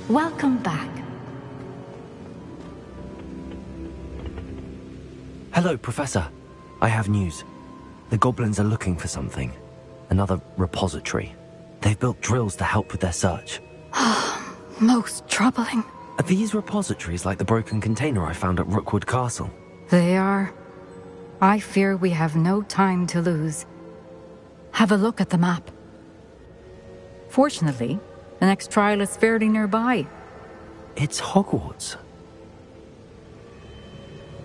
Welcome back. Hello, Professor. I have news. The goblins are looking for something. Another repository. They've built drills to help with their search. Most troubling. Are these repositories like the broken container I found at Rookwood Castle? They are. I fear we have no time to lose. Have a look at the map. Fortunately, the next trial is fairly nearby. It's Hogwarts.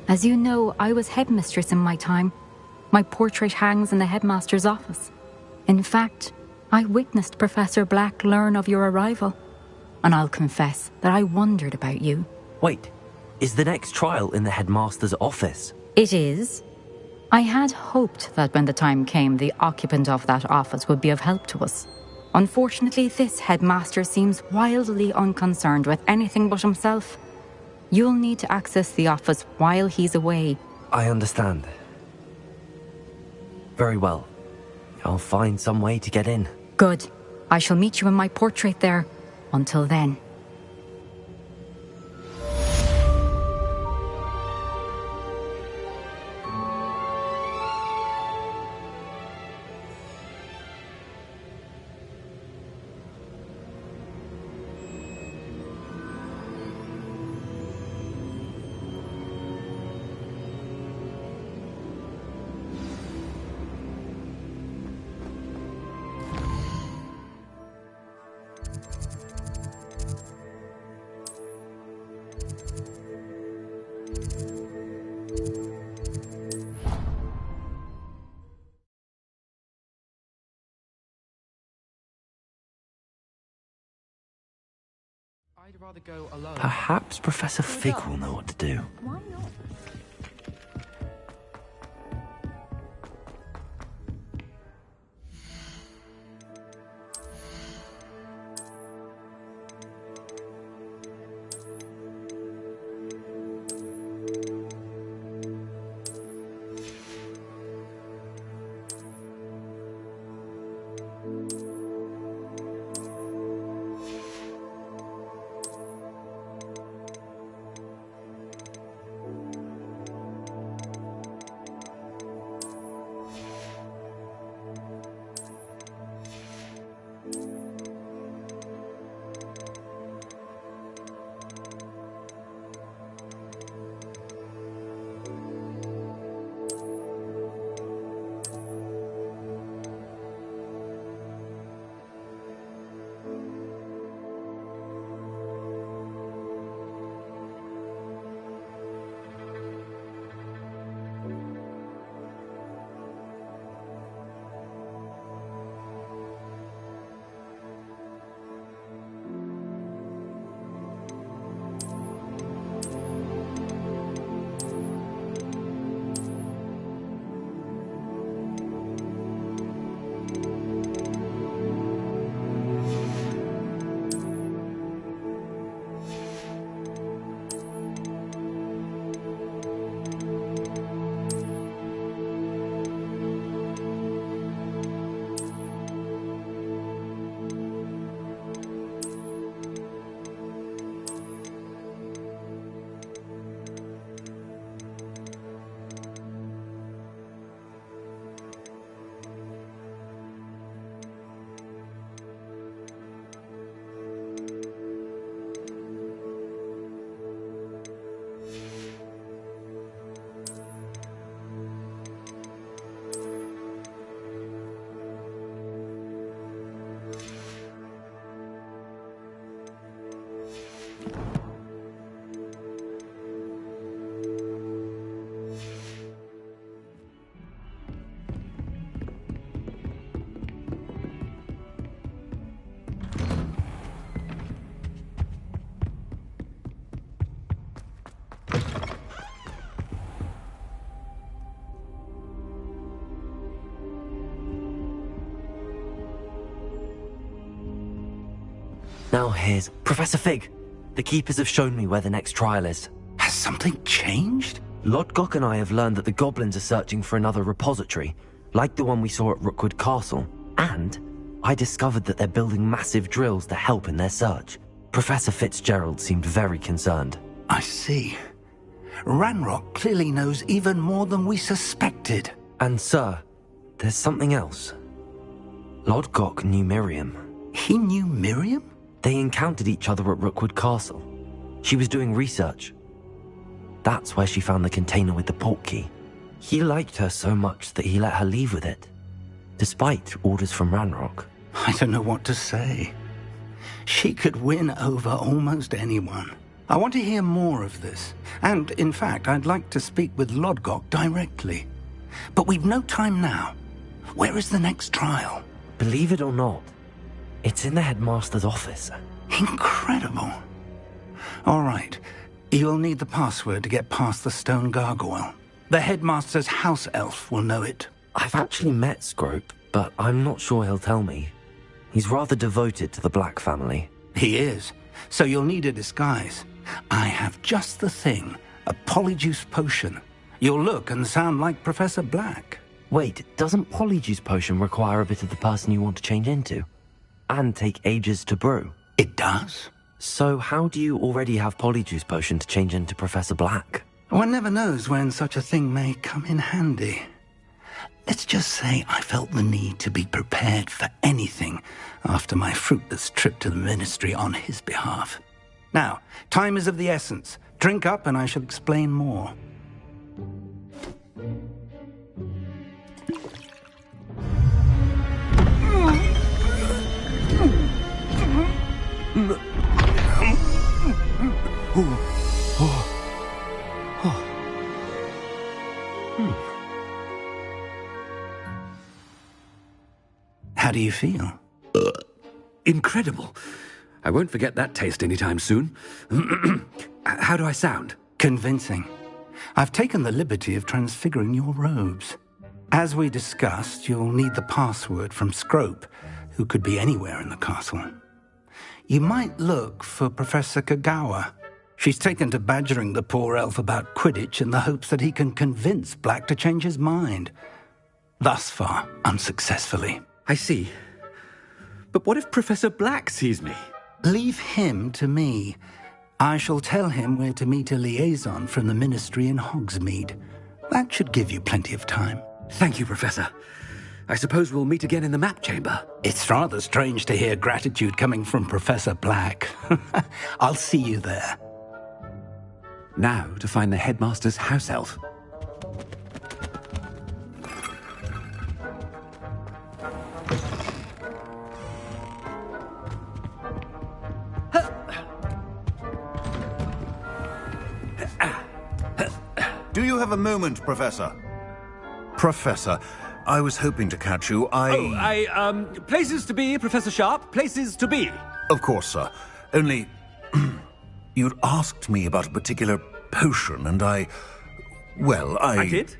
As you know, I was headmistress in my time. My portrait hangs in the headmaster's office. In fact, I witnessed Professor Black learn of your arrival. And I'll confess that I wondered about you. Wait, is the next trial in the headmaster's office? It is. I had hoped that when the time came, the occupant of that office would be of help to us. Unfortunately, this headmaster seems wildly unconcerned with anything but himself. You'll need to access the office while he's away. I understand. Very well. I'll find some way to get in. Good. I shall meet you in my portrait there. Until then. I'd rather go alone. Perhaps Professor Fig will know what to do. Why not? Now here's Professor Fig. The Keepers have shown me where the next trial is. Has something changed? Lodgok and I have learned that the goblins are searching for another repository, like the one we saw at Rookwood Castle. And I discovered that they're building massive drills to help in their search. Professor Fitzgerald seemed very concerned. I see. Ranrock clearly knows even more than we suspected. And, sir, there's something else. Lodgok knew Miriam. He knew Miriam? They encountered each other at Rookwood Castle. She was doing research. That's where she found the container with the portkey. He liked her so much that he let her leave with it, despite orders from Ranrock. I don't know what to say. She could win over almost anyone. I want to hear more of this. And, in fact, I'd like to speak with Lodgok directly. But we've no time now. Where is the next trial? Believe it or not, it's in the headmaster's office. Incredible. All right. You'll need the password to get past the stone gargoyle. The headmaster's house elf will know it. I've actually met Scrope, but I'm not sure he'll tell me. He's rather devoted to the Black family. He is. So you'll need a disguise. I have just the thing. A polyjuice potion. You'll look and sound like Professor Black. Wait, doesn't Polyjuice Potion require a bit of the person you want to change into? And take ages to brew? It does. So how do you already have Polyjuice Potion to change into Professor Black? One never knows when such a thing may come in handy. Let's just say I felt the need to be prepared for anything after my fruitless trip to the ministry on his behalf. Now, time is of the essence. Drink up and I shall explain more. How do you feel? Incredible. I won't forget that taste anytime soon. How do I sound? Convincing. I've taken the liberty of transfiguring your robes. As we discussed, you'll need the password from Scrope, who could be anywhere in the castle. You might look for Professor Kagawa. She's taken to badgering the poor elf about Quidditch in the hopes that he can convince Black to change his mind. Thus far, unsuccessfully. I see. But what if Professor Black sees me? Leave him to me. I shall tell him where to meet a liaison from the ministry in Hogsmeade. That should give you plenty of time. Thank you, Professor. I suppose we'll meet again in the map chamber. It's rather strange to hear gratitude coming from Professor Black. I'll see you there. Now to find the headmaster's house elf. Do you have a moment, Professor? Professor, I was hoping to catch you. Places to be, Professor Sharp. Places to be. Of course, sir. Only... you'd asked me about a particular potion, and I did?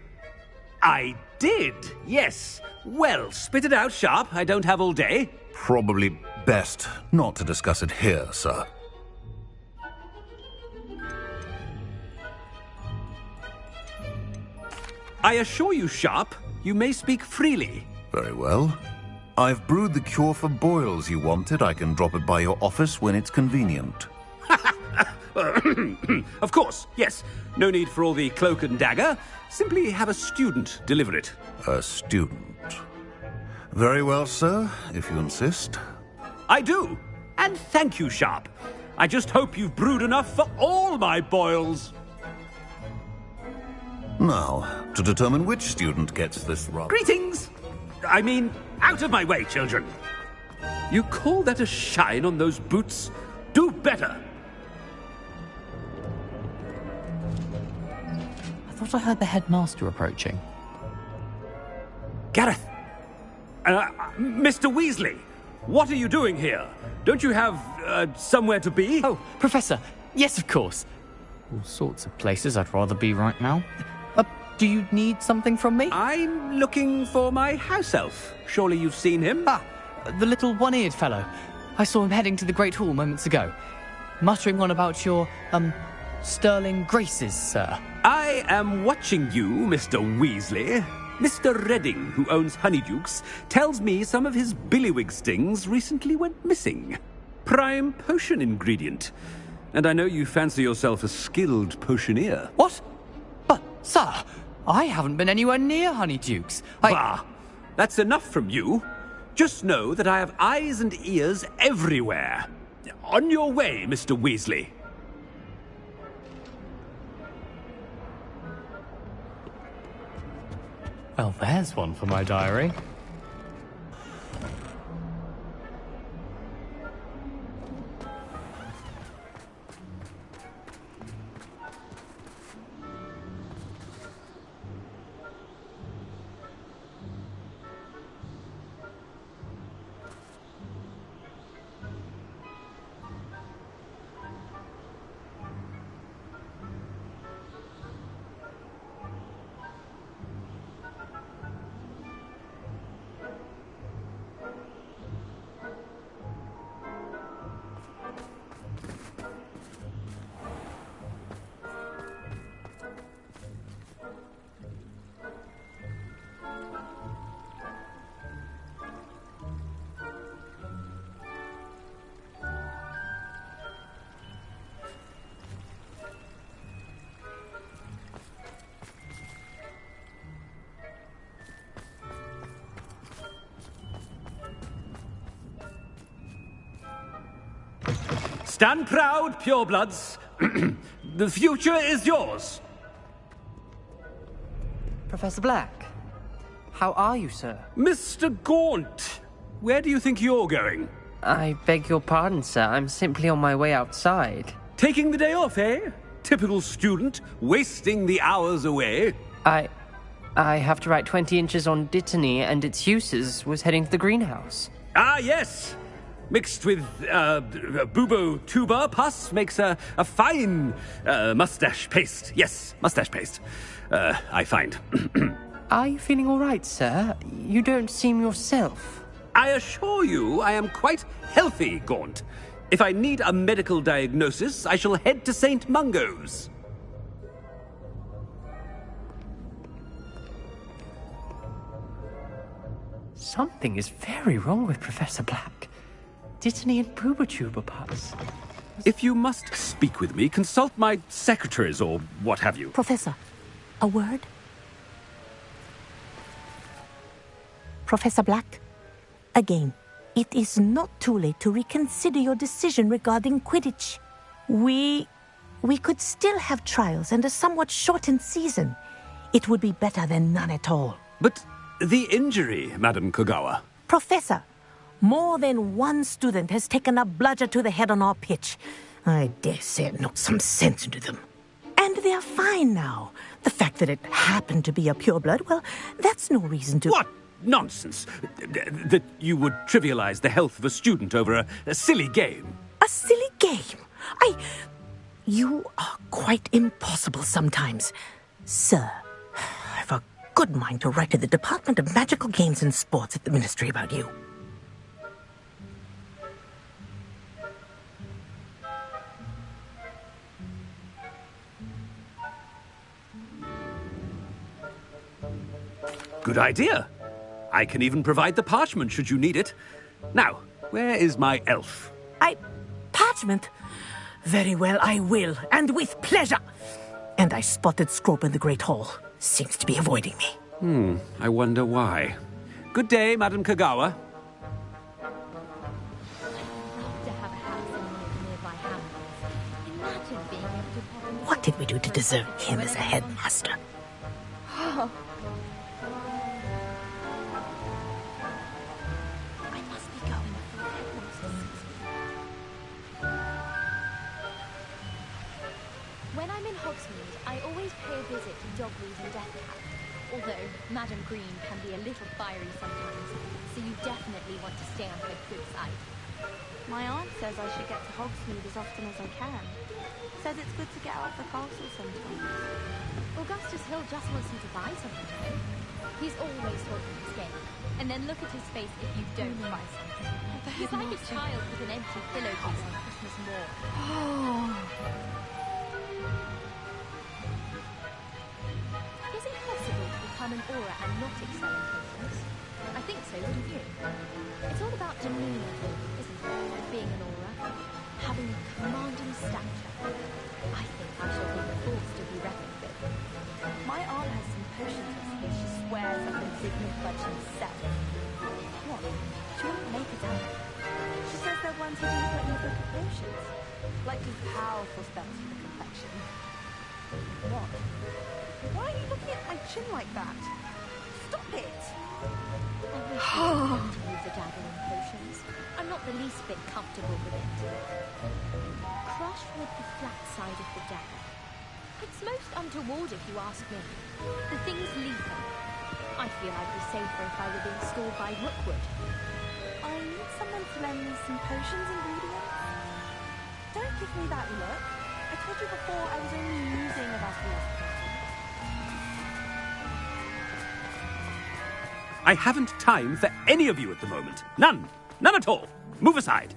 I did, yes. Well, spit it out, Sharp. I don't have all day. Probably best not to discuss it here, sir. I assure you, Sharp, you may speak freely. Very well. I've brewed the cure for boils you wanted. I can drop it by your office when it's convenient. Of course, yes. No need for all the cloak and dagger. Simply have a student deliver it. A student. Very well, sir, if you insist. I do. And thank you, Sharp. I just hope you've brewed enough for all my boils. Now, to determine which student gets this rub. Greetings! I mean, out of my way, children. You call that a shine on those boots? Do better. I thought I heard the headmaster approaching. Gareth! Mr. Weasley, what are you doing here? Don't you have, somewhere to be? Oh, Professor, yes, of course. All sorts of places I'd rather be right now. Do you need something from me? I'm looking for my house elf. Surely you've seen him? Ah, the little one-eared fellow. I saw him heading to the Great Hall moments ago, muttering on about your, sterling graces, sir. I am watching you, Mr. Weasley. Mr. Redding, who owns Honeydukes, tells me some of his billywig stings recently went missing. prime potion ingredient. And I know you fancy yourself a skilled potioneer. What? But, sir, I haven't been anywhere near Honeydukes. Bah! That's enough from you. Just know that I have eyes and ears everywhere. On your way, Mr. Weasley. Well, there's one for my diary. Stand proud, purebloods. The future is yours. Professor Black, how are you, sir? Mr. Gaunt, where do you think you're going? I beg your pardon, sir. I'm simply on my way outside. Taking the day off, eh? Typical student, wasting the hours away. I have to write 20 inches on Dittany and its uses. Was heading to the greenhouse. Ah, yes. Mixed with bubo tuber pus makes a fine mustache paste. Yes, mustache paste. I find. Are you feeling all right, sir? You don't seem yourself. I assure you I am quite healthy, Gaunt. If I need a medical diagnosis, I shall head to St. Mungo's. Something is very wrong with Professor Black. Dittany and Boobertuber pups. If you must speak with me, consult my secretaries or what have you. Professor, a word? Professor Black, again, it is not too late to reconsider your decision regarding Quidditch. We could still have trials and a somewhat shortened season. It would be better than none at all. But the injury, Madam Kogawa. Professor, more than one student has taken a bludger to the head on our pitch. I dare say it knocked some sense into them. And they're fine now. The fact that it happened to be a pureblood, well, that's no reason to... What nonsense! That you would trivialize the health of a student over a silly game. A silly game? You are quite impossible sometimes. Sir, I've a good mind to write to the Department of Magical Games and Sports at the Ministry about you. Good idea. I can even provide the parchment should you need it. Now, where is my elf? Parchment? Very well, I will, and with pleasure. And I spotted Scrope in the Great Hall. Seems to be avoiding me. I wonder why. Good day, Madam Kogawa. What did we do to deserve him as a headmaster? When I'm in Hogsmeade, I always pay a visit to Jogweed and Deathcap. Although Madam Green can be a little fiery sometimes, so you definitely want to stay on her good side. My aunt says I should get to Hogsmeade as often as I can. Says it's good to get out of the castle sometimes. Augustus Hill just wants you to buy something, though. He's always talking his game. And then look at his face if you don't buy something. He's like a child with an empty pillowcase on Christmas morn. Is it possible to become an aura and not excel in patience? I think so, wouldn't you? It's all about demeanor, isn't it? Being an aura. ones he didn't put in the book of potions. Like the powerful spells for the complexion. What? Why are you looking at my chin like that? Stop it! I wish I could learn to use a dagger in potions. I'm not the least bit comfortable with it. Crush with the flat side of the dagger. It's most untoward if you ask me. The thing's lethal. I feel I'd be safer if I were being stored by Rookwood. I need someone to lend me some potions ingredients. Don't give me that look. I told you before I was only using a basilisk potion. I haven't time for any of you at the moment. None. None at all. Move aside.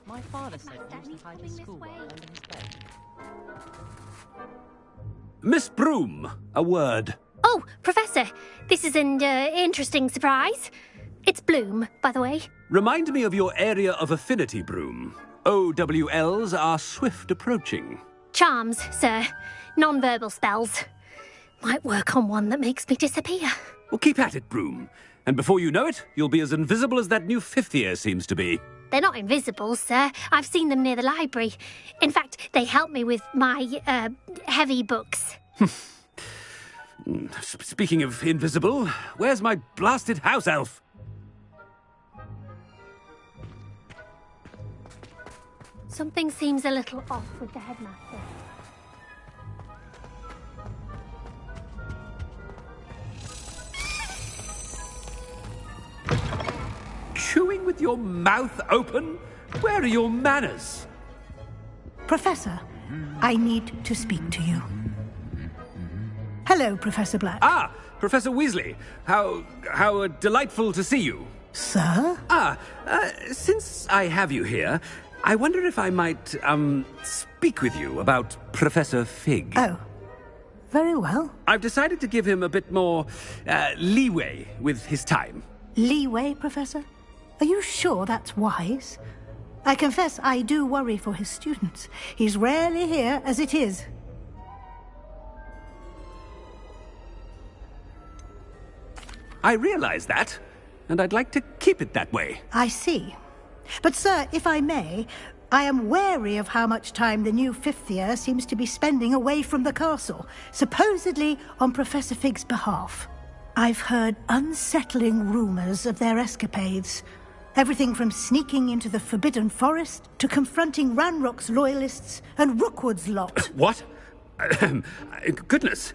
My father said he used to hide his schoolwork under his bed. Miss Broom, a word. Oh, Professor, this is an interesting surprise. It's Bloom, by the way. Remind me of your area of affinity, Broom. OWLs are swift approaching. Charms, sir. Non-verbal spells. Might work on one that makes me disappear. Well, keep at it, Broom. And before you know it, you'll be as invisible as that new fifth year seems to be. They're not invisible, sir. I've seen them near the library. In fact, they help me with my, heavy books. Speaking of invisible, where's my blasted house elf? Something seems a little off with the headmaster. Chewing with your mouth open? Where are your manners? Professor, I need to speak to you. Hello, Professor Black. Ah, Professor Weasley. How delightful to see you. Sir? Since I have you here, I wonder if I might, speak with you about Professor Fig. Oh, very well. I've decided to give him a bit more, leeway with his time. Leeway, Professor? Are you sure that's wise? I confess I do worry for his students. He's rarely here as it is. I realize that, and I'd like to keep it that way. I see. But, sir, if I may, I am wary of how much time the new fifth year seems to be spending away from the castle, supposedly on Professor Fig's behalf. I've heard unsettling rumours of their escapades. Everything from sneaking into the Forbidden Forest to confronting Ranrock's loyalists and Rookwood's lot. What? Goodness.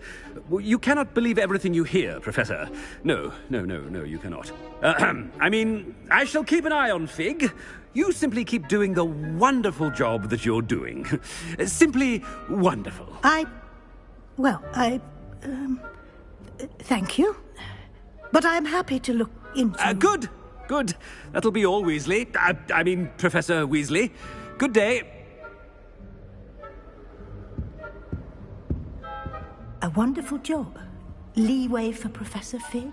You cannot believe everything you hear, Professor. No, you cannot. I mean, I shall keep an eye on Fig. You simply keep doing the wonderful job that you're doing. Simply wonderful. Thank you. But I'm happy to look into... Good. That'll be all, Weasley. I mean, Professor Weasley. Good day. A wonderful job. Leeway for Professor Fig.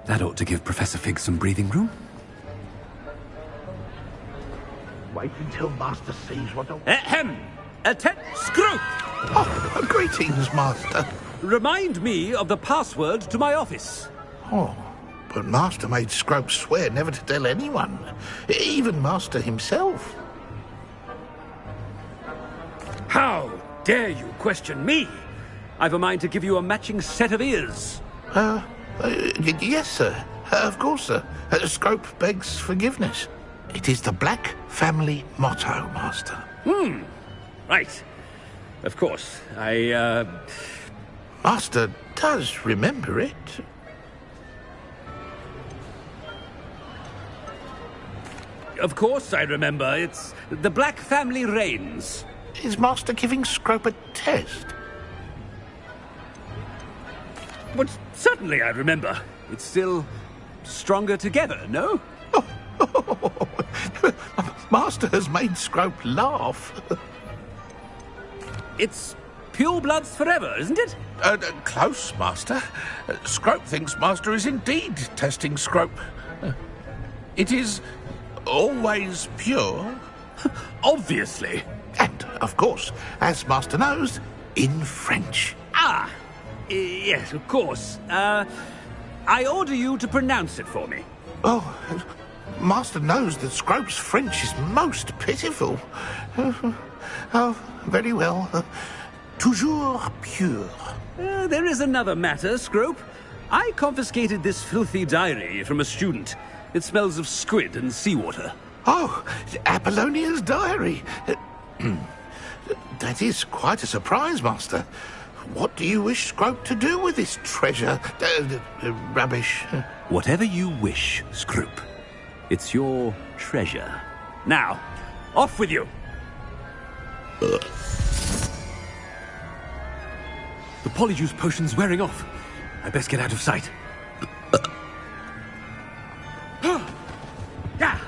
That ought to give Professor Fig some breathing room. Wait until Master sees what a... Screw! Oh, greetings, Master. Remind me of the password to my office. Oh, but Master made Scrope swear never to tell anyone, even Master himself. How dare you question me? I've a mind to give you a matching set of ears. Yes, sir. Of course, sir. Scrope begs forgiveness. It is the Black family motto, Master. Right. Of course. Master does remember it. Of course I remember. It's the Black family reigns. Is Master giving Scrope a test? But certainly I remember. It's still stronger together, no? Master has made Scrope laugh. It's pure bloods forever, isn't it? Close, Master. Scrope thinks Master is indeed testing Scrope. It is always pure. Obviously. And, of course, as Master knows, in French. Ah! Yes, of course. I order you to pronounce it for me. Oh, Master knows that Scrope's French is most pitiful. Oh, very well. Toujours pure. There is another matter, Scrope. I confiscated this filthy diary from a student. It smells of squid and seawater. Oh, Apollonia's diary. That is quite a surprise, Master. What do you wish Scrope to do with this treasure? Rubbish. Whatever you wish, Scrope. It's your treasure. Now, off with you. The polyjuice potion's wearing off. I best get out of sight. Yeah.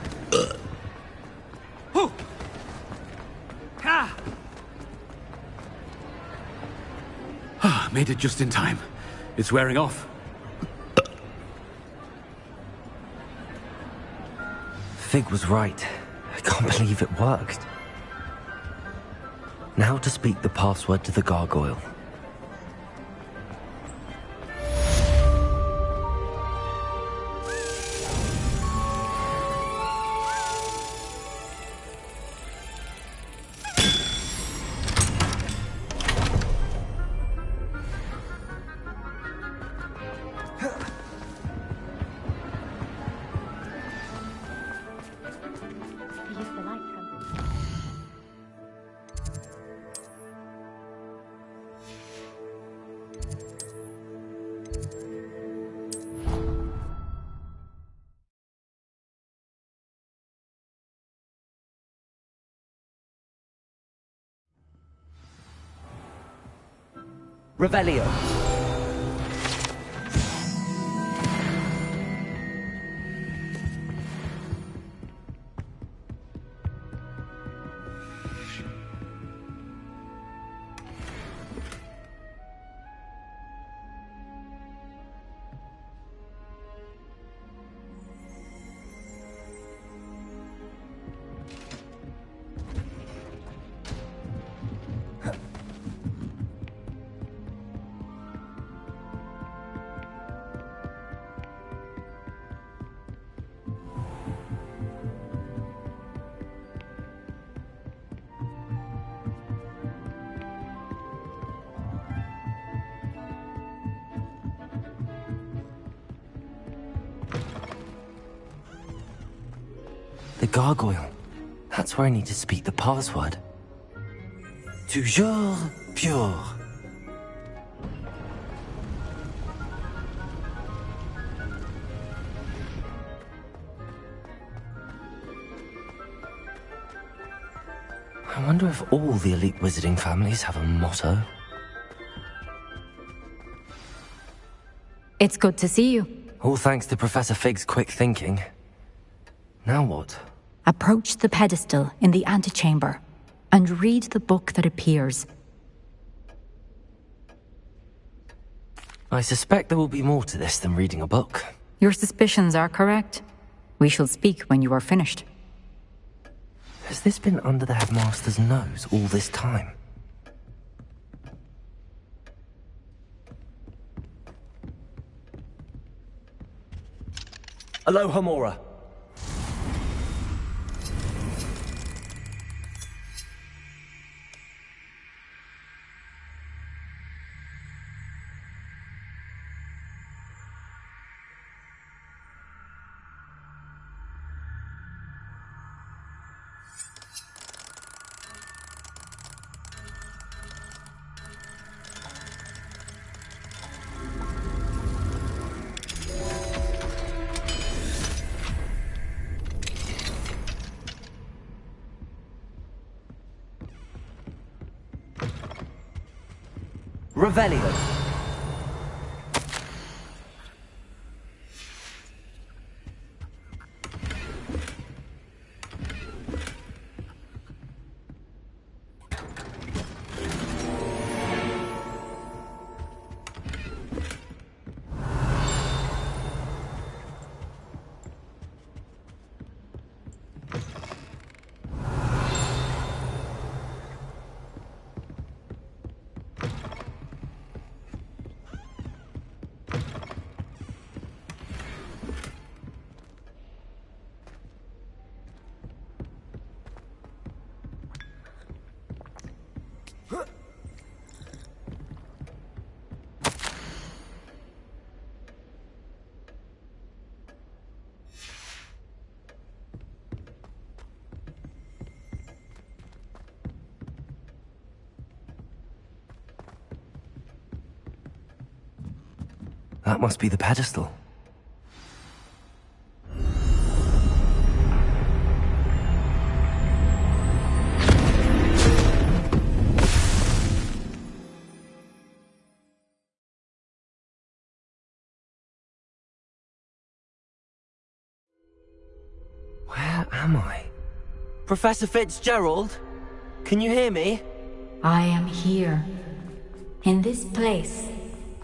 Oh. Made it just in time. It's wearing off. Fig was right. I can't believe it worked. Now to speak the password to the gargoyle. Revelio. The gargoyle. That's where I need to speak the password. Toujours pure. I wonder if all the elite wizarding families have a motto. It's good to see you. All thanks to Professor Fig's quick thinking. Now what? Approach the pedestal in the antechamber and read the book that appears. I suspect there will be more to this than reading a book. Your suspicions are correct. We shall speak when you are finished. Has this been under the headmaster's nose all this time? Aloha Mora. Revelio. That must be the pedestal. Where am I? Professor Fitzgerald? Can you hear me? I am here. In this place,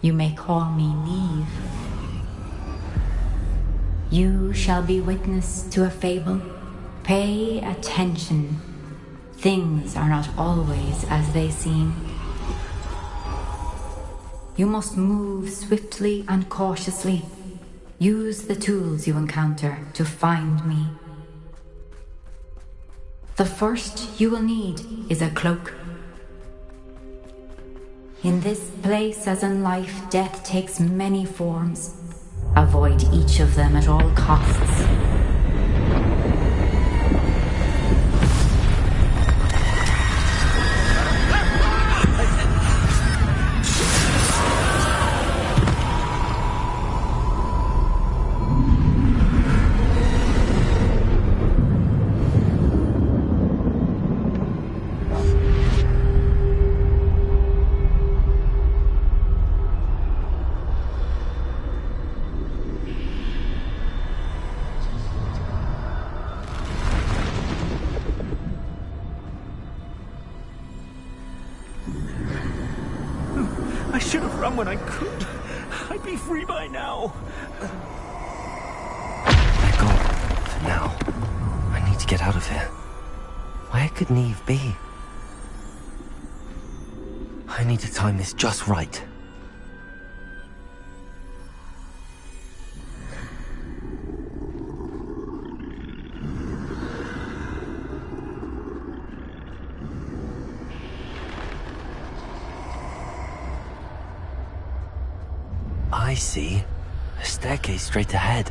you may call me Neve. You shall be witness to a fable. Pay attention. Things are not always as they seem. You must move swiftly and cautiously. Use the tools you encounter to find me. The first you will need is a cloak. In this place, as in life, death takes many forms. Avoid each of them at all costs. I should have run when I could. I'd be free by now. Let go for now. I need to get out of here. Where could Neve be? I need to time this just right. I see. A staircase straight ahead.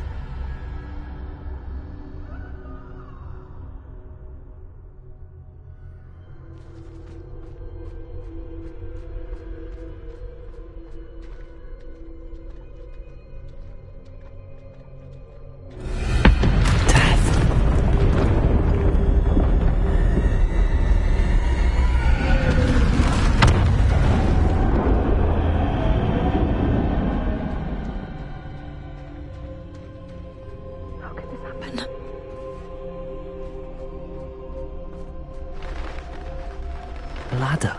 Ladder.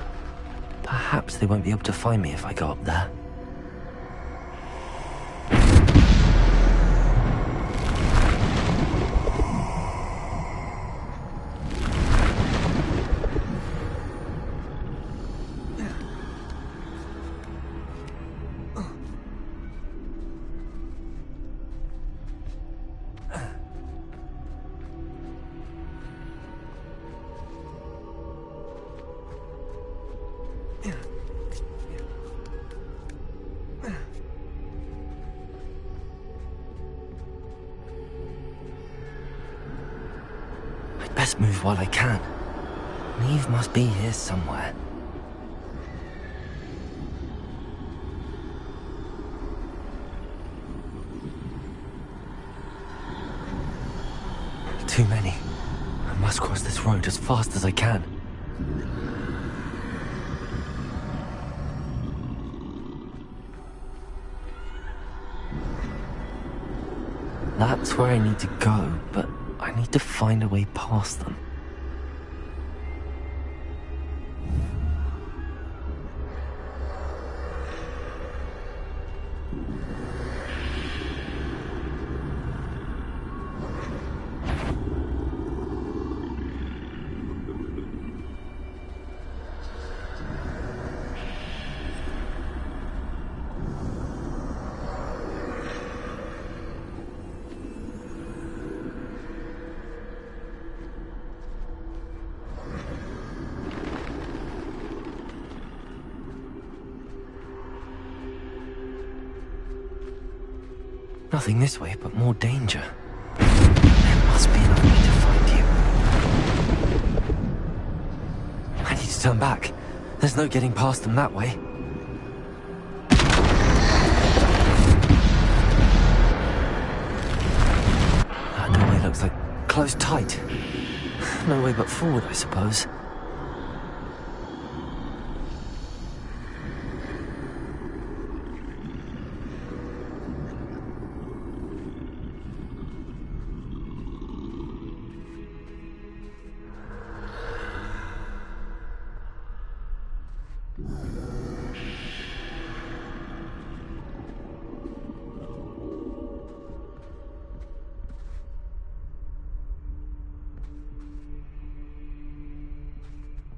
Perhaps they won't be able to find me if I go up there. Best move while I can. Neve must be here somewhere. Too many. I must cross this road as fast as I can. That's where I need to go, but I need to find a way past them. Nothing this way, but more danger. There must be another way to find you. I need to turn back. There's no getting past them that way. That doorway looks like closed tight. No way but forward, I suppose.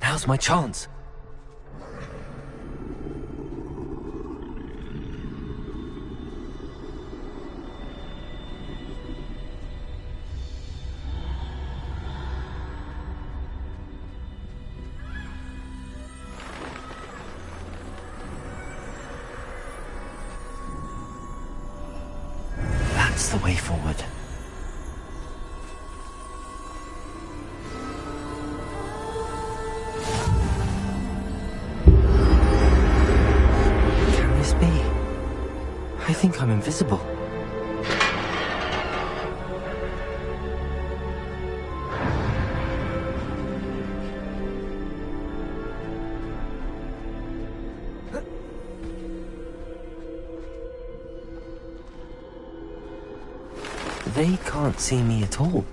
Now's my chance. That's the way forward. I think I'm invisible. They can't see me at all.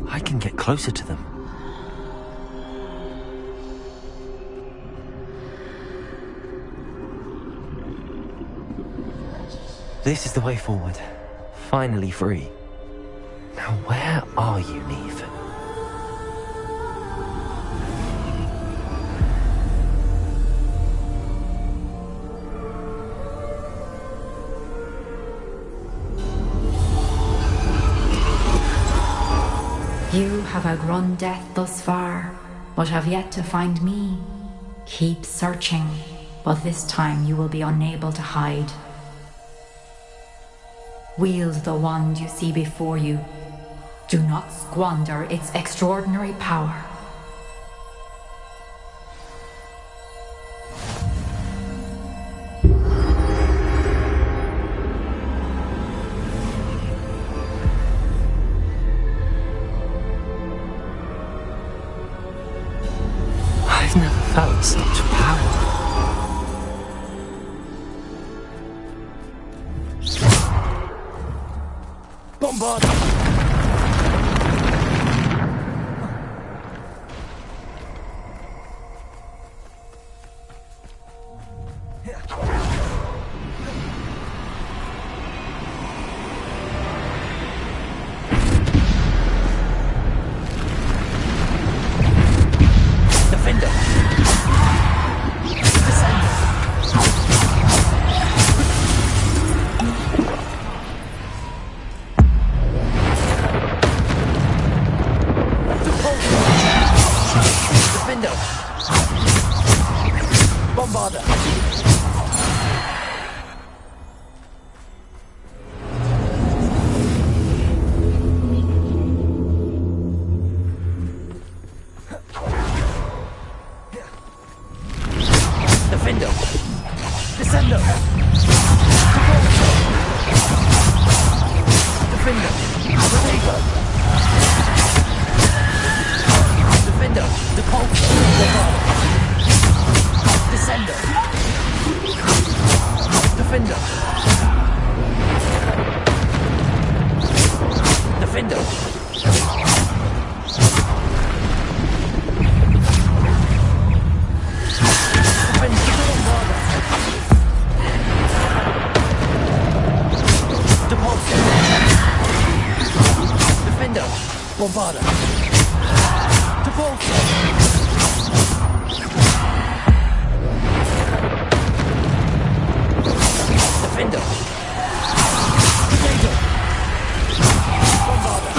I can get closer to them. This is the way forward. Finally free. Now where are you, Neve? You have outrun death thus far, but have yet to find me. Keep searching, but this time you will be unable to hide. Wield the wand you see before you. Do not squander its extraordinary power. I've never felt such power. Bombard! Bombarda. Depulso. Defender. Potato. Bombarda.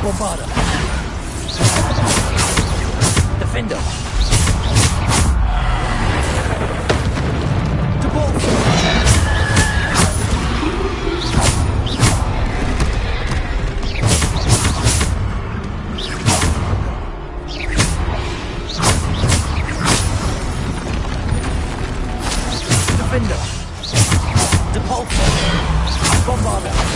Bombarda. Defender. Defender. Depulso. Bombarda.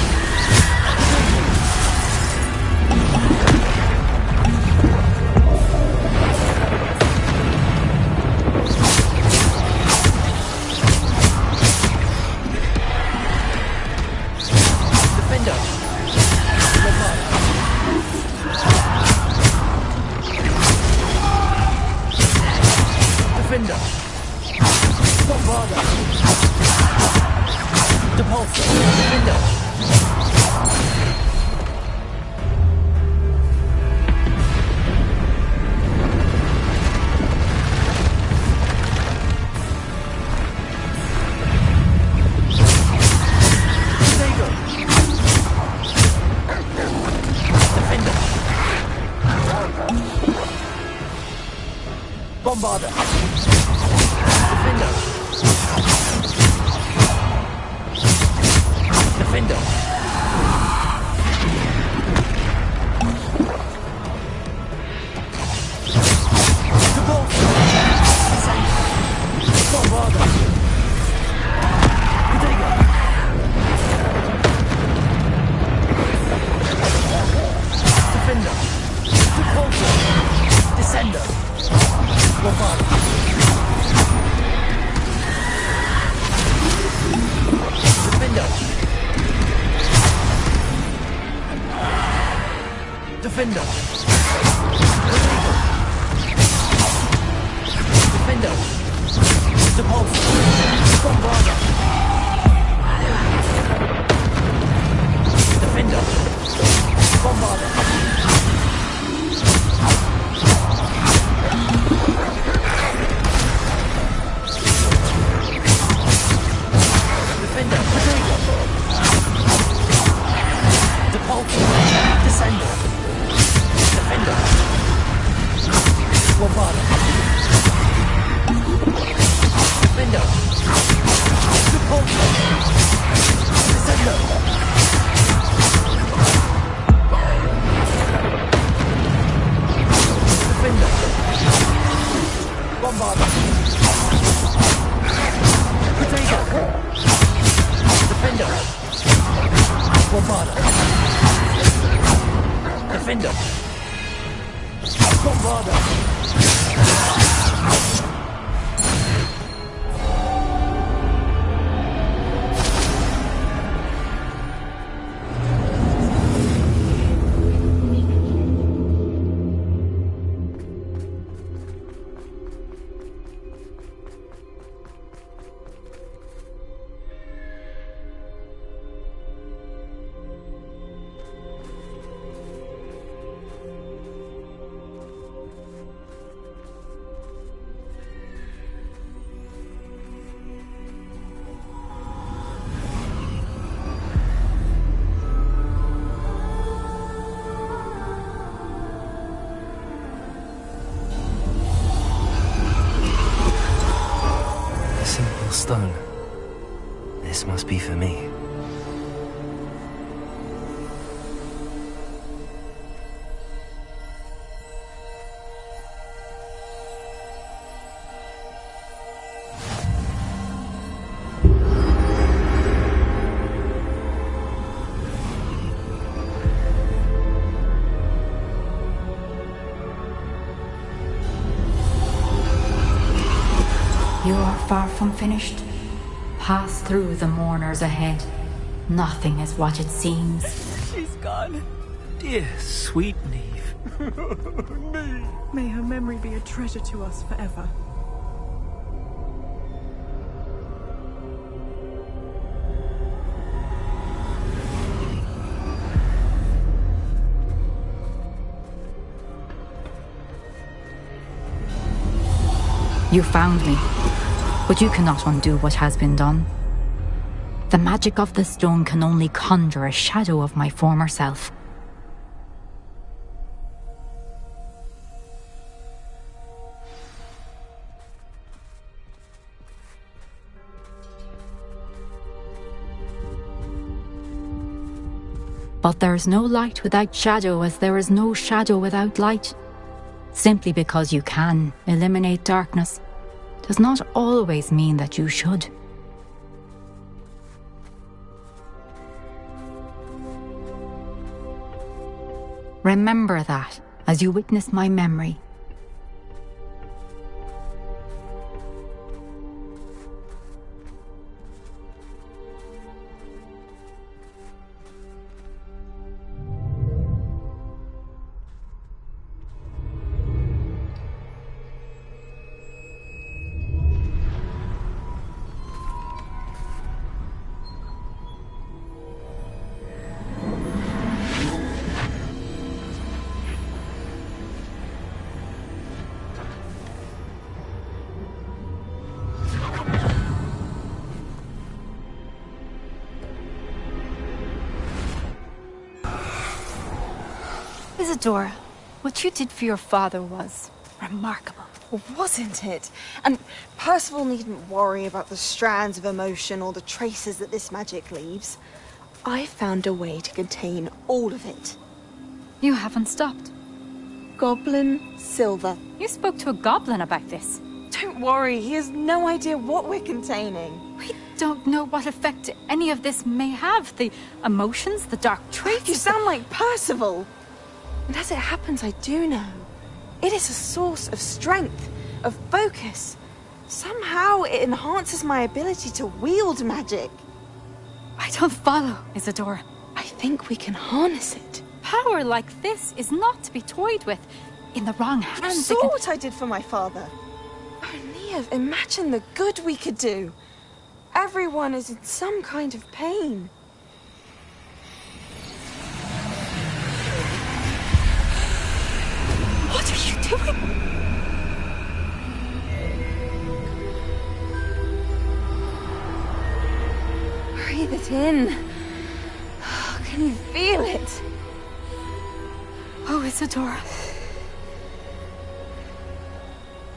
Potato. Defender. Depulso. Descender. Bombarda. Defender. Defender. Defender. Depulso. Bombarda. Defender. Bombarda. Defender. Potato. Depulso. Descender. Defender. Bombarda. Defender. Depulso. Descender. Defender. Bombarda. Potato. Defender. Bombarda. Defender. Bombarda. stone. This must be for me. You are far from finished. Pass through the mourners ahead. Nothing is what it seems. She's gone. Dear, sweet Neve. May her memory be a treasure to us forever. You found me, but you cannot undo what has been done. The magic of the stone can only conjure a shadow of my former self. But there is no light without shadow, as there is no shadow without light. Simply because you can eliminate darkness does not always mean that you should. Remember that as you witness my memory. Isadora, what you did for your father was remarkable. Wasn't it? And Percival needn't worry about the strands of emotion or the traces that this magic leaves. I found a way to contain all of it. You haven't stopped. Goblin Silver. You spoke to a goblin about this. Don't worry, he has no idea what we're containing. We don't know what effect any of this may have. The emotions, the dark traits. You sound like Percival. And as it happens, I do know. It is a source of strength, of focus. Somehow it enhances my ability to wield magic. I don't follow, Isadora. I think we can harness it. Power like this is not to be toyed with. In the wrong hands, You saw what I did for my father. Oh, Neve, imagine the good we could do. Everyone is in some kind of pain. What are you doing? Breathe it in. Can you feel it? Oh, Isadora.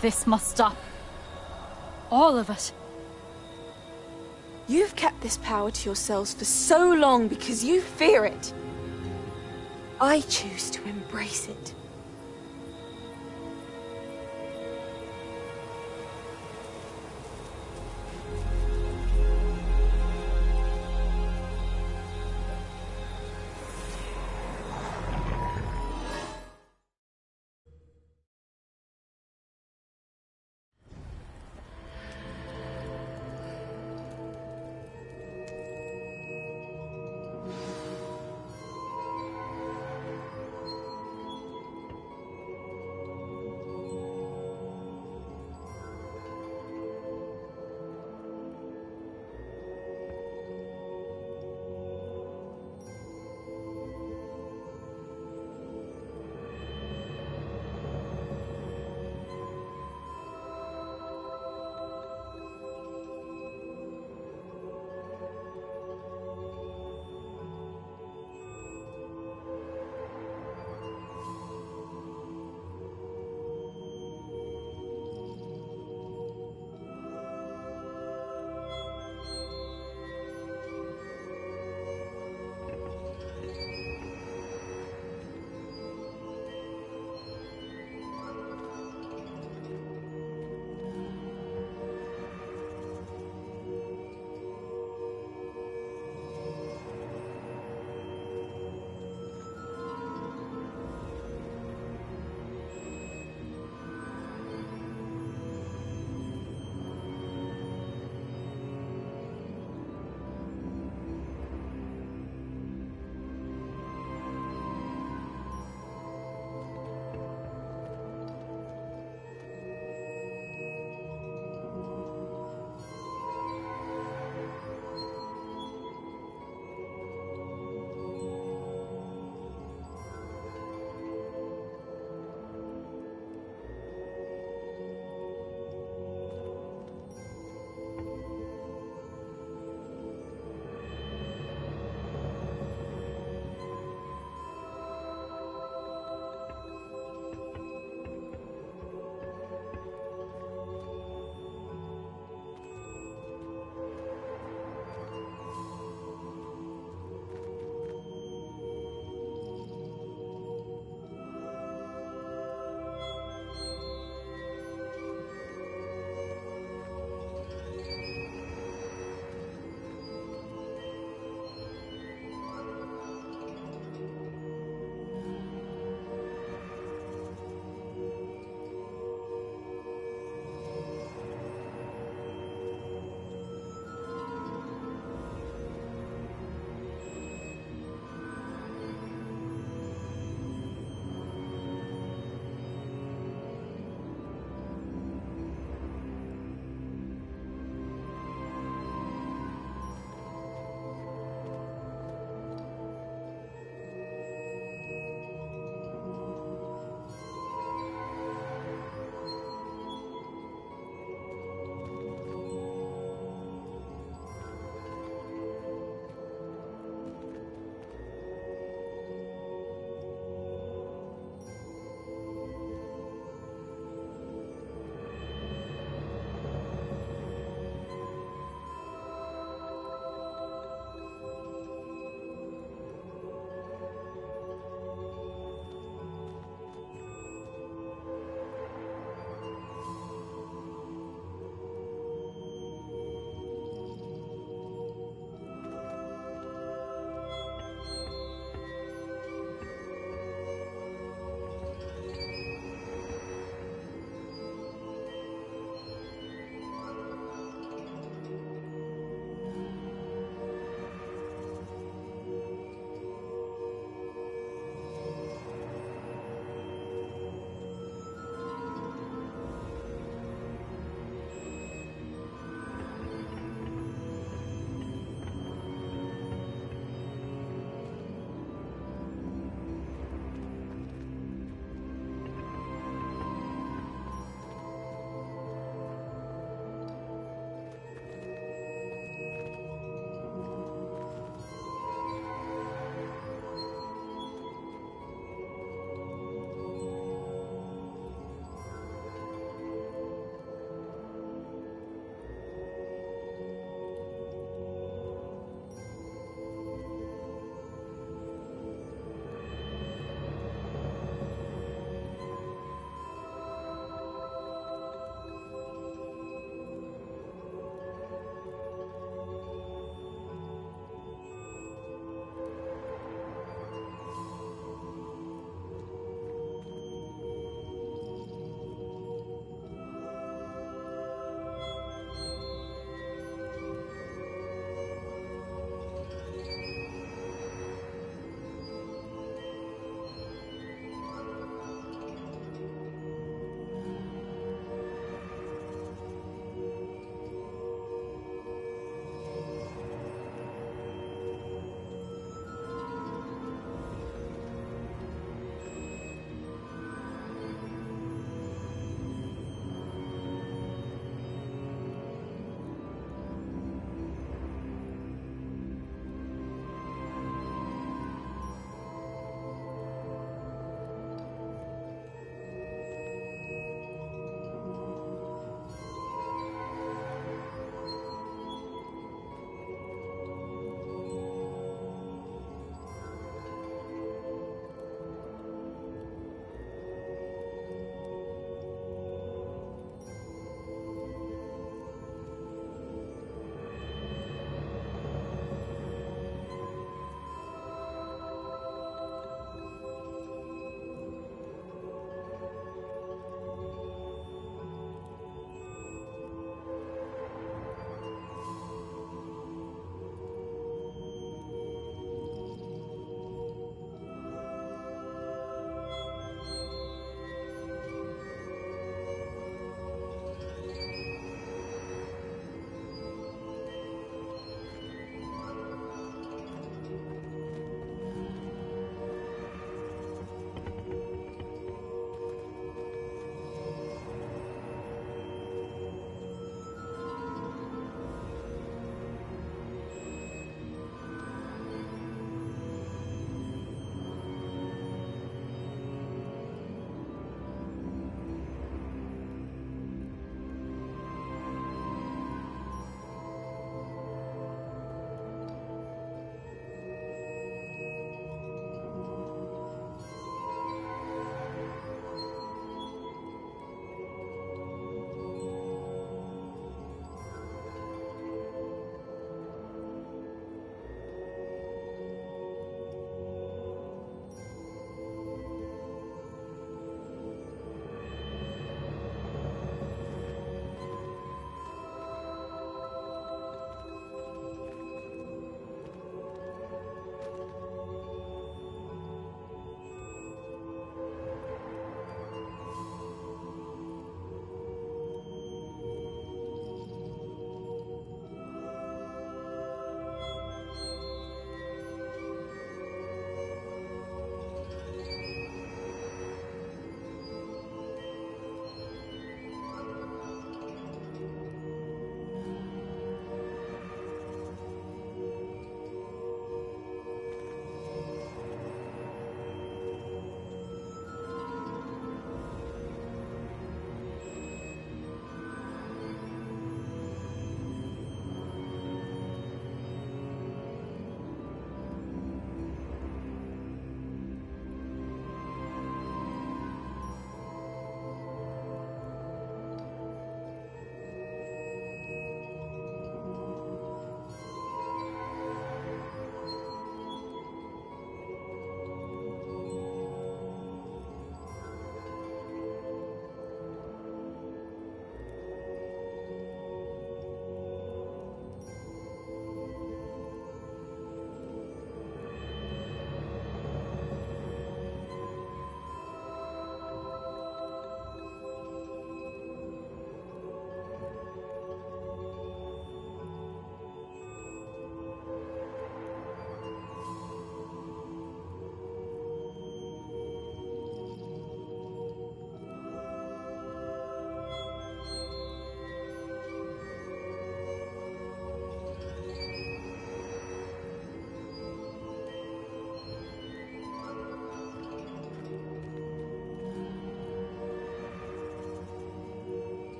This must stop. All of it. You've kept this power to yourselves for so long because you fear it. I choose to embrace it.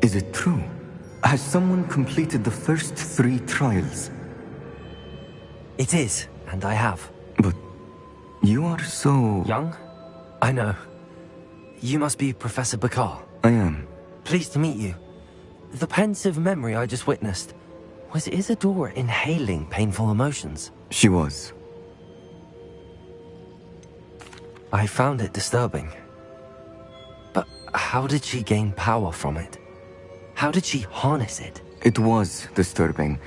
Is it true? Has someone completed the first 3 trials? It is, and I have. But you are so... young? I know. You must be Professor Bakar. I am. Pleased to meet you. The pensive memory I just witnessed, was Isadora inhaling painful emotions? She was. I found it disturbing. But how did she gain power from it? How did she harness it? It was disturbing.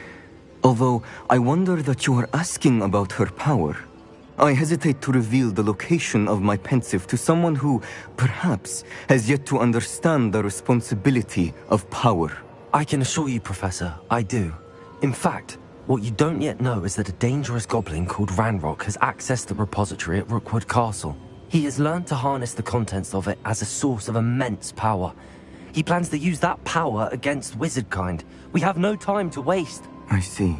Although, I wonder that you are asking about her power. I hesitate to reveal the location of my pensive to someone who, perhaps, has yet to understand the responsibility of power. I can assure you, Professor, I do. In fact, what you don't yet know is that a dangerous goblin called Ranrock has accessed the repository at Rookwood Castle. He has learned to harness the contents of it as a source of immense power. He plans to use that power against wizardkind. We have no time to waste. I see.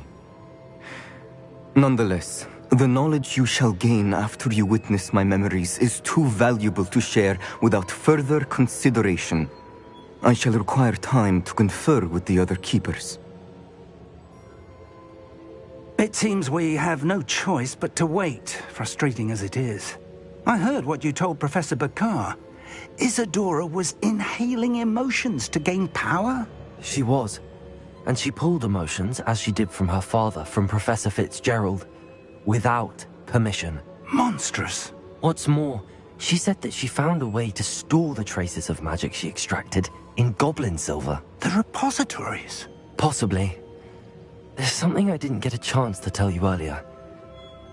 Nonetheless, the knowledge you shall gain after you witness my memories is too valuable to share without further consideration. I shall require time to confer with the other keepers. It seems we have no choice but to wait, frustrating as it is. I heard what you told Professor Bakar. Isadora was inhaling emotions to gain power? She was. And she pulled emotions, as she did from her father, from Professor Fitzgerald, without permission. Monstrous. What's more, she said that she found a way to store the traces of magic she extracted in goblin silver. The repositories? Possibly. There's something I didn't get a chance to tell you earlier.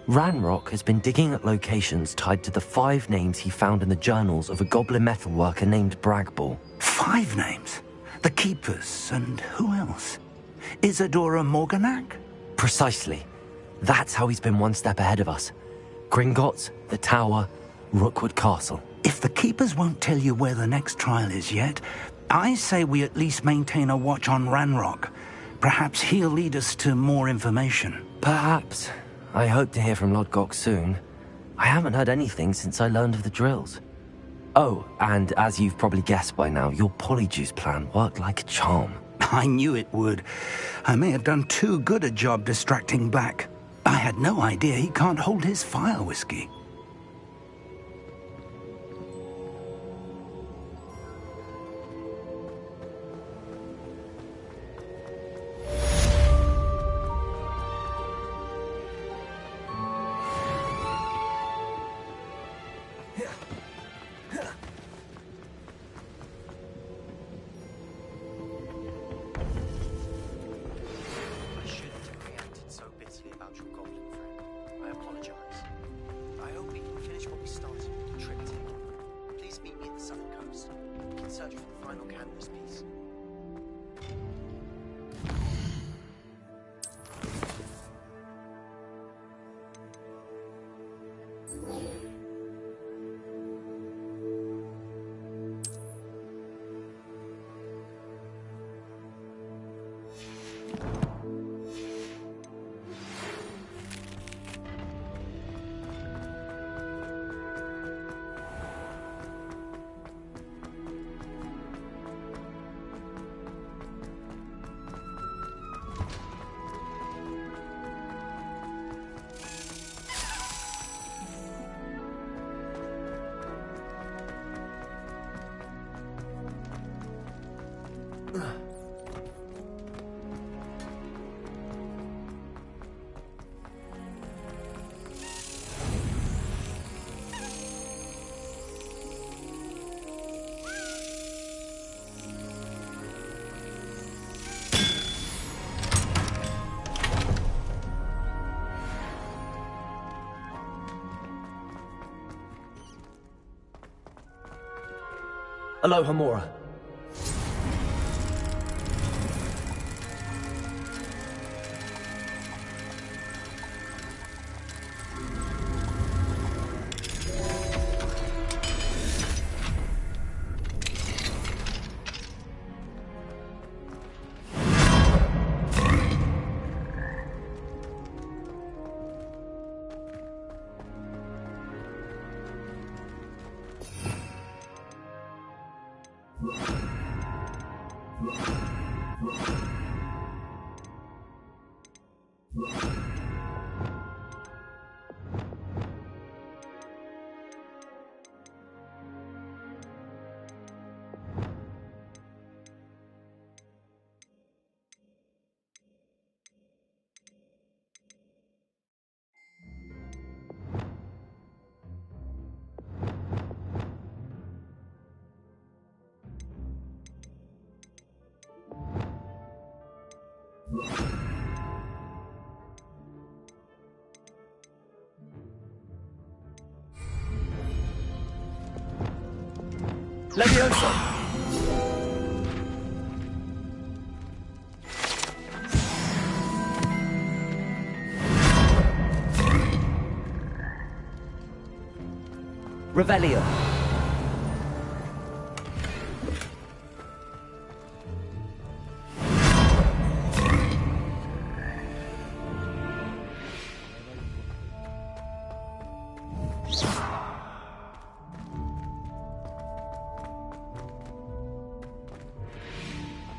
Ranrock has been digging at locations tied to the 5 names he found in the journals of a goblin metalworker named Bragball. 5 names? The Keepers, and who else? Isadora Morganac? Precisely. That's how he's been one step ahead of us. Gringotts, the Tower, Rookwood Castle. If the Keepers won't tell you where the next trial is yet, I say we at least maintain a watch on Ranrock. Perhaps he'll lead us to more information. Perhaps. I hope to hear from Lodgok soon. I haven't heard anything since I learned of the drills. Oh, and as you've probably guessed by now, your polyjuice plan worked like a charm. I knew it would. I may have done too good a job distracting Black. I had no idea he can't hold his fire whiskey. Aloha, Mora. Leviosa! Revelio.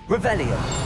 Revelio.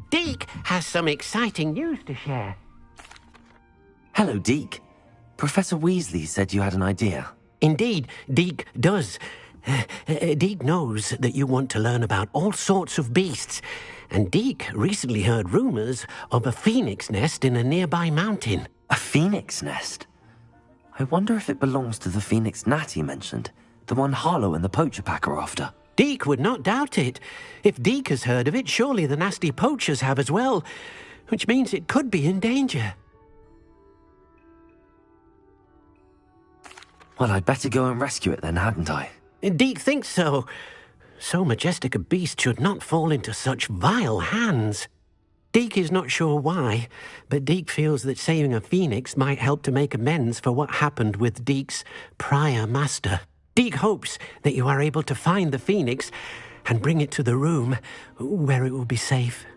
Deke has some exciting news to share. Hello, Deke. Professor Weasley said you had an idea. Indeed, Deke does. Deke knows that you want to learn about all sorts of beasts, and Deke recently heard rumors of a phoenix nest in a nearby mountain. A phoenix nest? I wonder if it belongs to the phoenix gnat he mentioned, the one Harlow and the poacher pack are after. Deke would not doubt it. If Deke has heard of it, surely the nasty poachers have as well, which means it could be in danger. Well, I'd better go and rescue it then, hadn't I? Deke thinks so. So majestic a beast should not fall into such vile hands. Deke is not sure why, but Deke feels that saving a phoenix might help to make amends for what happened with Deke's prior master. Deke hopes that you are able to find the phoenix and bring it to the room where it will be safe.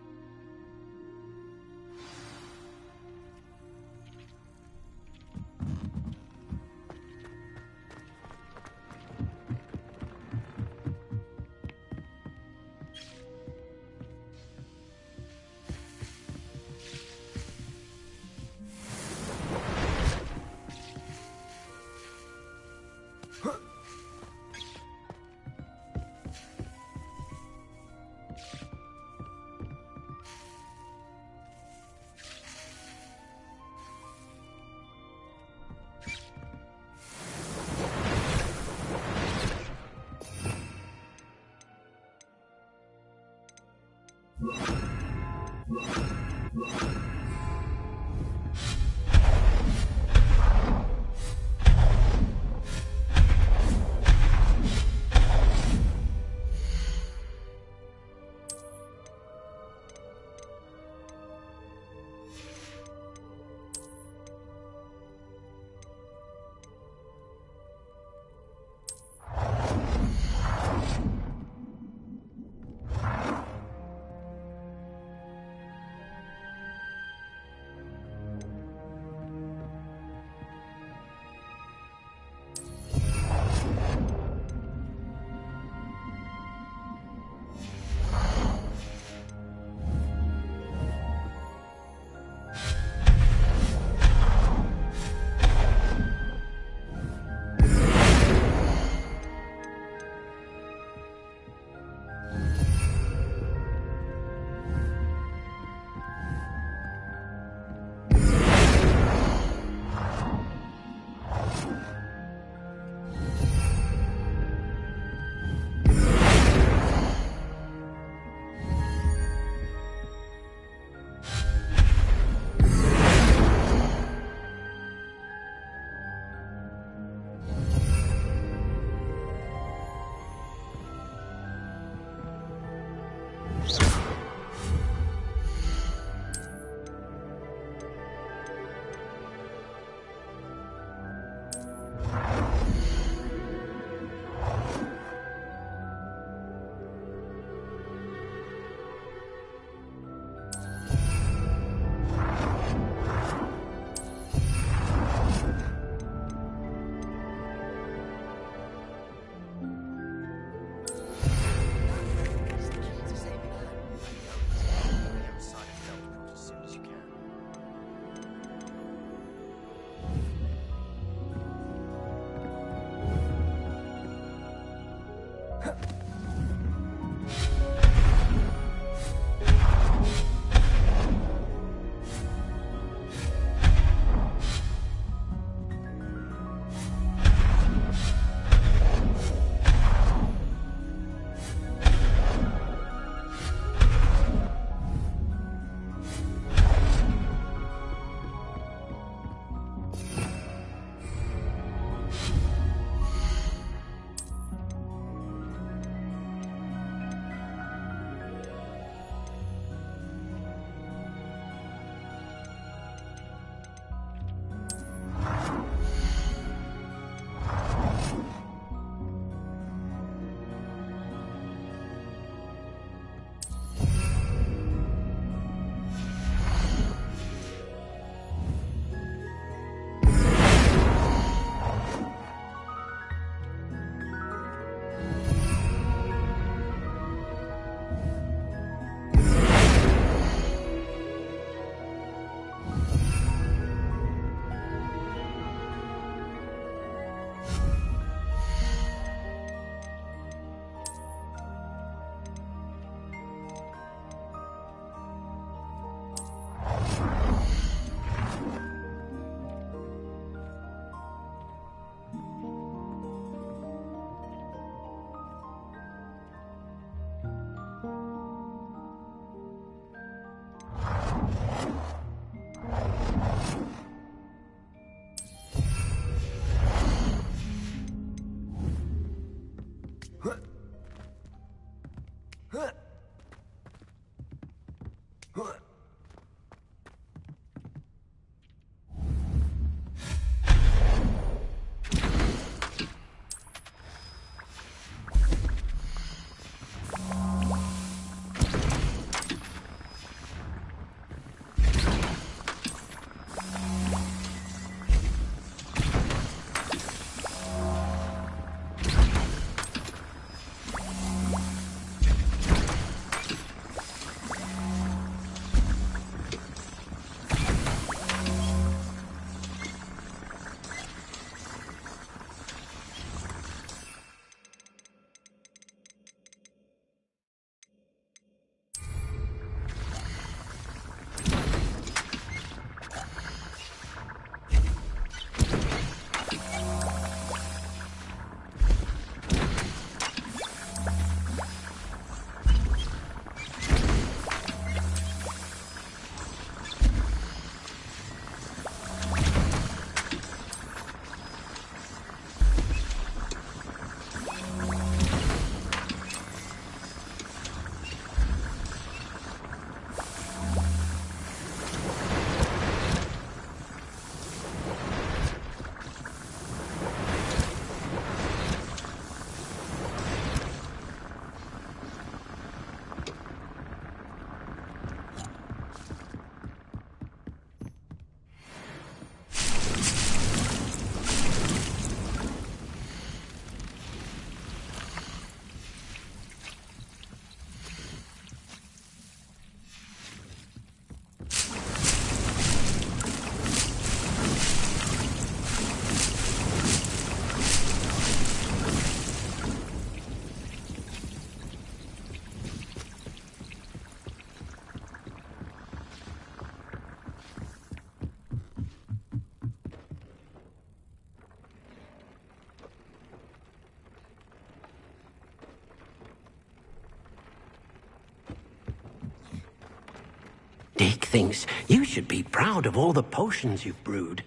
Deek thinks you should be proud of all the potions you've brewed.